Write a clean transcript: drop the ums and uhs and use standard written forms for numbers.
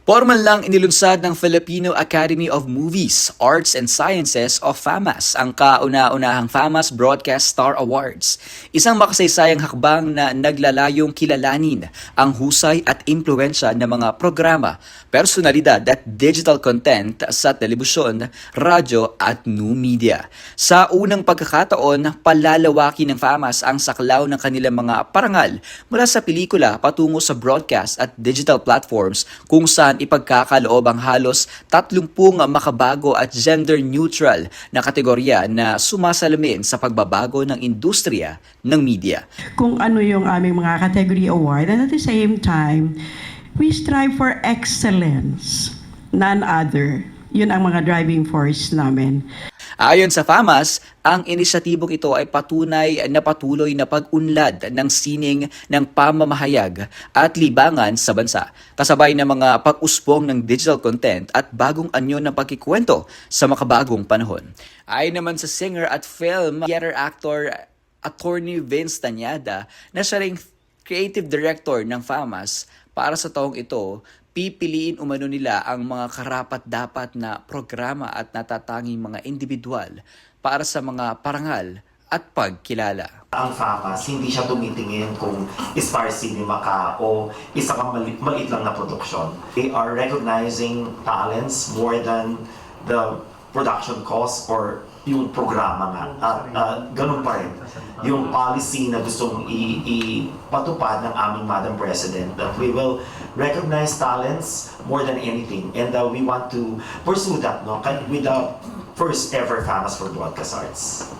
Formal lang inilunsad ng Filipino Academy of Movies, Arts and Sciences o FAMAS ang kauna-unahang FAMAS Broadcast Star Awards. Isang makasaysayang hakbang na naglalayong kilalanin ang husay at impluwensya ng mga programa, personalidad at digital content sa telebisyon, radyo at new media. Sa unang pagkakataon, palalawakin ng FAMAS ang saklaw ng kanilang mga parangal mula sa pelikula patungo sa broadcast at digital platforms kung saan ipagkakaloob ang halos 30 makabago at gender-neutral na kategorya na sumasalamin sa pagbabago ng industriya ng media. Kung ano yung aming mga category award, and at the same time, we strive for excellence, none other. Yun ang mga driving force namin. Ayon sa FAMAS, ang inisyatibong ito ay patunay na patuloy na pag-unlad ng sining ng pamamahayag at libangan sa bansa, kasabay ng mga pag-usbong ng digital content at bagong anyo ng pagkikwento sa makabagong panahon. Ayon naman sa singer at film theater actor Attorney Vince Tañada na siya ring creative director ng FAMAS, para sa taong ito, pipiliin umano nila ang mga karapat-dapat na programa at natatanging mga individual para sa mga parangal at pagkilala. Ang FAMAS, hindi siya tumitingin kung Star Cinema ka o isa kang maliit lang na produksyon. They are recognizing talents more than the production cost or yung programa nga. Ganun pa rin. Yung policy na gustong ipatupad ng aming Madam President, that we will recognize talents more than anything. And we want to pursue that, no? With the first ever FAMAS for Broadcast Arts.